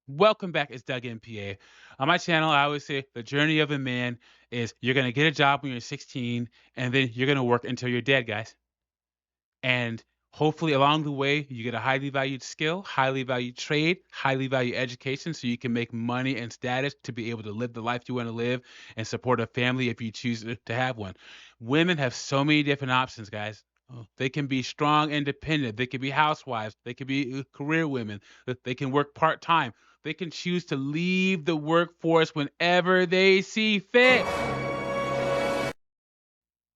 Welcome back. It's Doug MPA. On my channel, I always say the journey of a man is you're going to get a job when you're 16, and then you're going to work until you're dead, guys. And hopefully, along the way, you get a highly valued skill, highly valued trade, highly valued education so you can make money and status to be able to live the life you want to live and support a family if you choose to have one. Women have so many different options, guys. They can be strong, independent. They can be housewives. They can be career women. They can work part time. They can choose to leave the workforce whenever they see fit.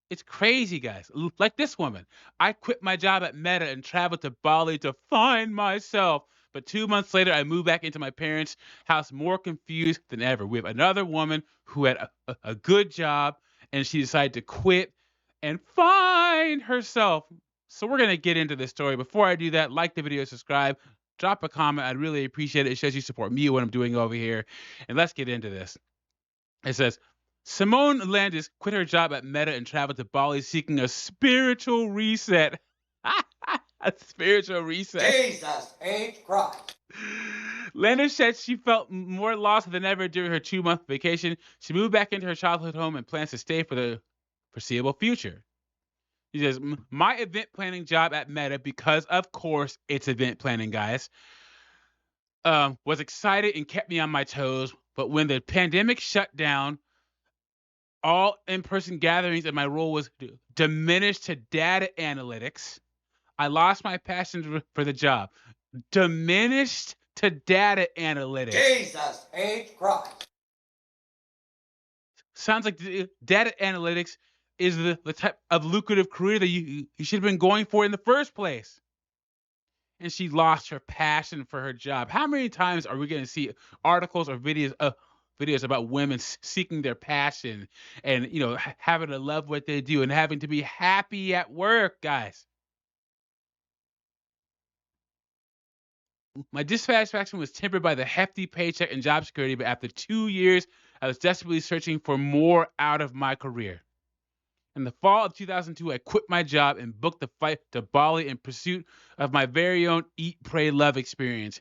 It's crazy, guys. Like this woman. I quit my job at Meta and traveled to Bali to find myself. But 2 months later, I moved back into my parents' house more confused than ever. We have another woman who had a good job and she decided to quit and find herself. So we're going to get into this story. Before I do that, like the video, subscribe, drop a comment. I'd really appreciate it. It shows you support me, what I'm doing over here. And let's get into this. It says, Simone Landis quit her job at Meta and traveled to Bali seeking a spiritual reset. A spiritual reset. Jesus ain't Christ. Landis said she felt more lost than ever during her 2-month vacation. She moved back into her childhood home and plans to stay for the foreseeable future. She says, my event planning job at Meta, because of course it's event planning, guys, was excited and kept me on my toes. But when the pandemic shut down, all in-person gatherings and my role was diminished to data analytics. I lost my passion for the job. Diminished to data analytics. Jesus ain't Christ. Sounds like data analytics is the type of lucrative career that you should have been going for in the first place. And she lost her passion for her job. How many times are we going to see articles or videos about women seeking their passion and having to love what they do and having to be happy at work, guys? My dissatisfaction was tempered by the hefty paycheck and job security, but after 2 years, I was desperately searching for more out of my career. In the fall of 2002, I quit my job and booked a flight to Bali in pursuit of my very own eat, pray, love experience.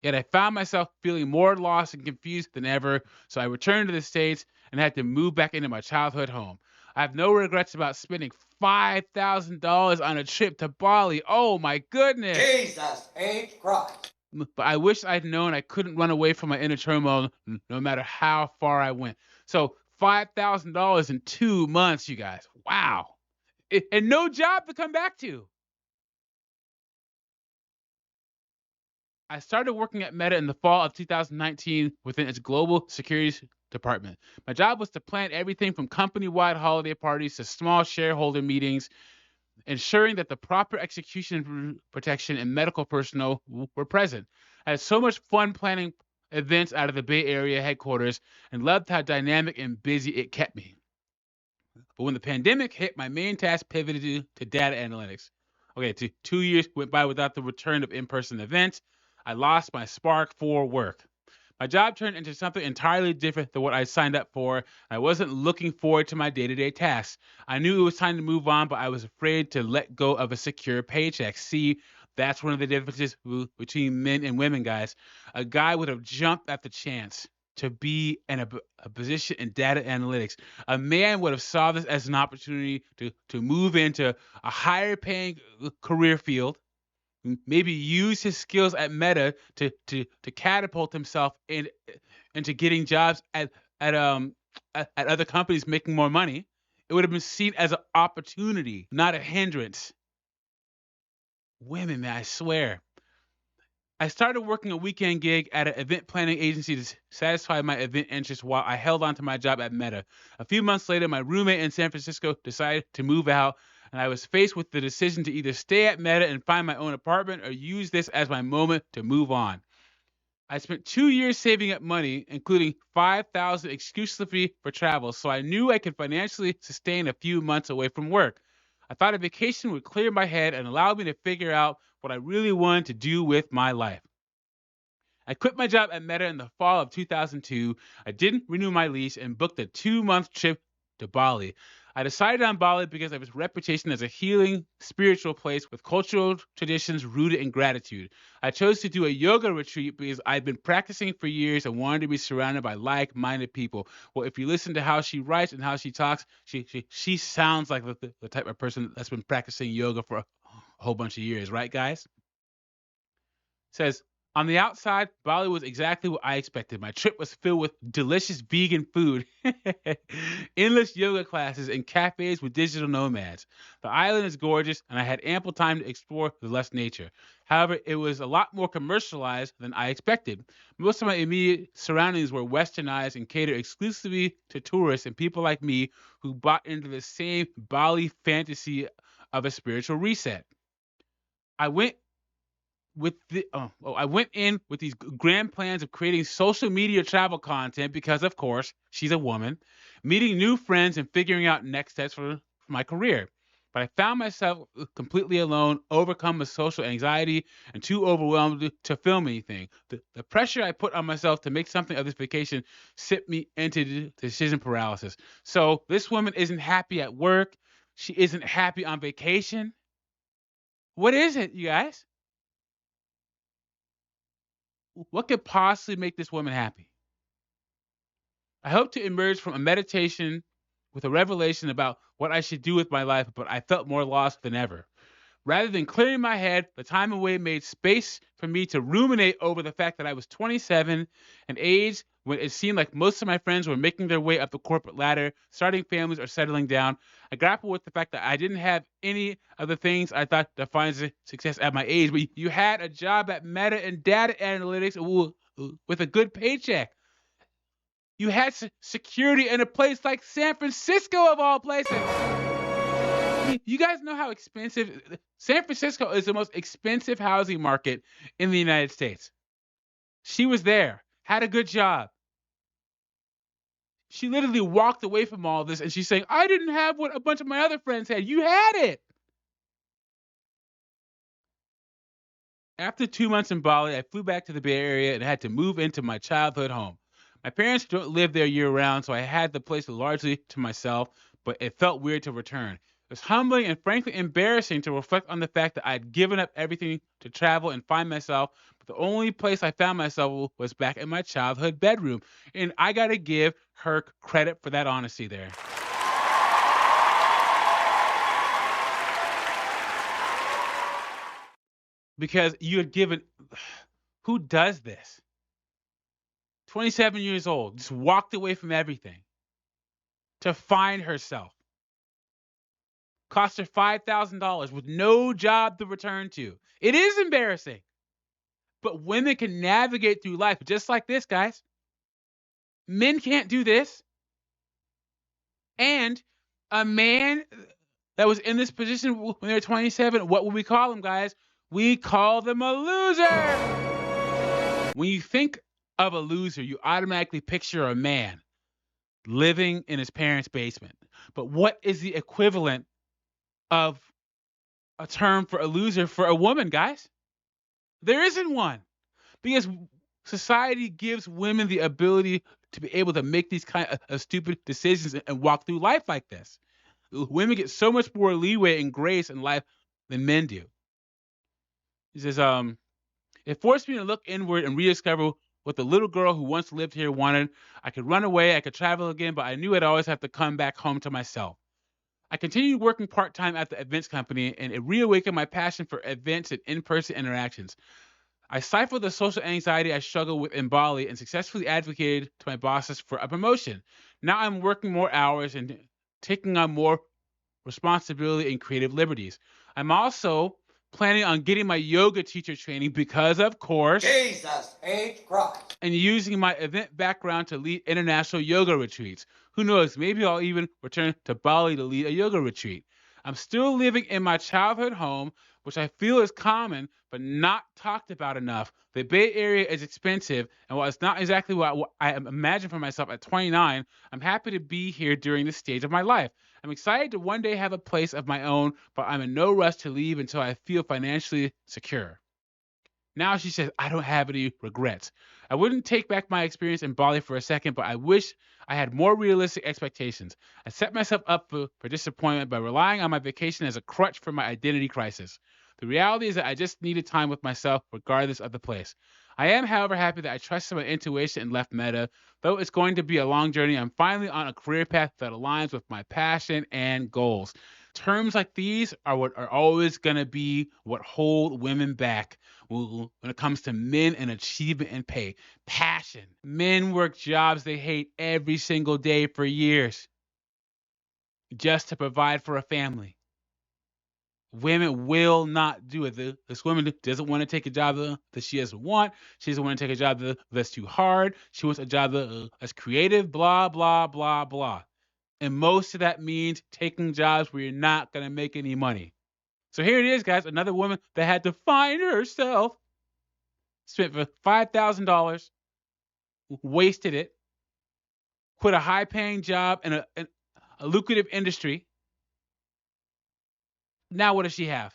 Yet I found myself feeling more lost and confused than ever, so I returned to the States and had to move back into my childhood home. I have no regrets about spending $5,000 on a trip to Bali. Oh my goodness! Jesus ain't Christ. But I wish I'd known I couldn't run away from my inner turmoil no matter how far I went. So $5,000 in 2 months, you guys. Wow. And no job to come back to. I started working at Meta in the fall of 2019 within its global securities department. My job was to plan everything from company-wide holiday parties to small shareholder meetings, ensuring that the proper execution protection and medical personnel were present. I had so much fun planning events out of the Bay Area headquarters and loved how dynamic and busy it kept me. But when the pandemic hit, my main task pivoted to data analytics. Okay, 2 years went by without the return of in-person events. I lost my spark for work. My job turned into something entirely different than what I signed up for. I wasn't looking forward to my day-to-day tasks. I knew it was time to move on, but I was afraid to let go of a secure paycheck. See, that's one of the differences between men and women, guys. A guy would have jumped at the chance to be in a position in data analytics. A man would have saw this as an opportunity to move into a higher paying career field, maybe use his skills at Meta to catapult himself into getting jobs at other companies making more money. It would have been seen as an opportunity, not a hindrance. Women, man, I swear. I started working a weekend gig at an event planning agency to satisfy my event interests while I held on to my job at Meta. A few months later, my roommate in San Francisco decided to move out, and I was faced with the decision to either stay at Meta and find my own apartment or use this as my moment to move on. I spent 2 years saving up money, including $5,000 exclusively for travel, so I knew I could financially sustain a few months away from work. I thought a vacation would clear my head and allow me to figure out what I really wanted to do with my life. I quit my job at Meta in the fall of 2002. I didn't renew my lease and booked a 2-month trip to Bali. I decided on Bali because of its reputation as a healing, spiritual place with cultural traditions rooted in gratitude. I chose to do a yoga retreat because I'd been practicing for years and wanted to be surrounded by like-minded people. Well, if you listen to how she writes and how she talks, she sounds like the type of person that's been practicing yoga for a whole bunch of years, right, guys? Says, on the outside, Bali was exactly what I expected. My trip was filled with delicious vegan food, endless yoga classes, and cafes with digital nomads. The island is gorgeous, and I had ample time to explore the lush nature. However, it was a lot more commercialized than I expected. Most of my immediate surroundings were westernized and catered exclusively to tourists and people like me who bought into the same Bali fantasy of a spiritual reset. I went I went in with these grand plans of creating social media travel content because, of course, she's a woman, meeting new friends and figuring out next steps for my career. But I found myself completely alone, overcome with social anxiety, and too overwhelmed to film anything. The pressure I put on myself to make something of this vacation sent me into decision paralysis. So this woman isn't happy at work. She isn't happy on vacation. What is it, you guys? What could possibly make this woman happy? I hope to emerge from a meditation with a revelation about what I should do with my life, but I felt more lost than ever. Rather than clearing my head, the time away made space for me to ruminate over the fact that I was 27, an age when it seemed like most of my friends were making their way up the corporate ladder, starting families, or settling down. I grappled with the fact that I didn't have any of the things I thought defines success at my age. But you had a job at Meta and data analytics with a good paycheck. You had security in a place like San Francisco, of all places. You guys know how expensive San Francisco is, the most expensive housing market in the United States. She was there, had a good job. She literally walked away from all this and she's saying, I didn't have what a bunch of my other friends had. You had it. After 2 months in Bali, I flew back to the Bay Area and had to move into my childhood home. My parents don't live there year round, so I had the place largely to myself, but it felt weird to return. It was humbling and frankly embarrassing to reflect on the fact that I'd given up everything to travel and find myself, but the only place I found myself was back in my childhood bedroom. And I got to give her credit for that honesty there. Because you had given. Who does this? 27 years old, just walked away from everything to find herself. Cost her $5,000 with no job to return to. It is embarrassing. But women can navigate through life just like this, guys. Men can't do this. And a man that was in this position when they were 27, what would we call them, guys? We call them a loser. When you think of a loser, you automatically picture a man living in his parents' basement. But what is the equivalent of a term for a loser for a woman, guys? There isn't one. Because society gives women the ability to be able to make these kind of stupid decisions and walk through life like this. Women get so much more leeway and grace in life than men do. He says, it forced me to look inward and rediscover what the little girl who once lived here wanted. I could run away, I could travel again, but I knew I'd always have to come back home to myself. I continued working part-time at the events company, and it reawakened my passion for events and in-person interactions. I stifled the social anxiety I struggled with in Bali and successfully advocated to my bosses for a promotion. Now I'm working more hours and taking on more responsibility and creative liberties. I'm also planning on getting my yoga teacher training because, of course, Jesus H. Christ. And using my event background to lead international yoga retreats. Who knows, maybe I'll even return to Bali to lead a yoga retreat. I'm still living in my childhood home, which I feel is common but not talked about enough. The Bay Area is expensive, and while it's not exactly what I imagine for myself at 29, I'm happy to be here during this stage of my life. I'm excited to one day have a place of my own, but I'm in no rush to leave until I feel financially secure. Now she says, I don't have any regrets. I wouldn't take back my experience in Bali for a second, but I wish I had more realistic expectations. I set myself up for disappointment by relying on my vacation as a crutch for my identity crisis. The reality is that I just needed time with myself, regardless of the place. I am, however, happy that I trusted my intuition and left Meta. Though it's going to be a long journey, I'm finally on a career path that aligns with my passion and goals. Terms like these are what are always going to be what hold women back when it comes to men and achievement and pay. Passion. Men work jobs they hate every single day for years just to provide for a family. Women will not do it. This woman doesn't want to take a job that she doesn't want. She doesn't want to take a job that's too hard. She wants a job that's creative, blah, blah, blah, blah. And most of that means taking jobs where you're not going to make any money. So here it is, guys. Another woman that had to find herself, spent for $5,000, wasted it, quit a high-paying job in a lucrative industry. Now what does she have?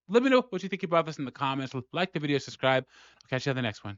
Let me know what you think about this in the comments. Like the video, subscribe. I'll catch you on the next one.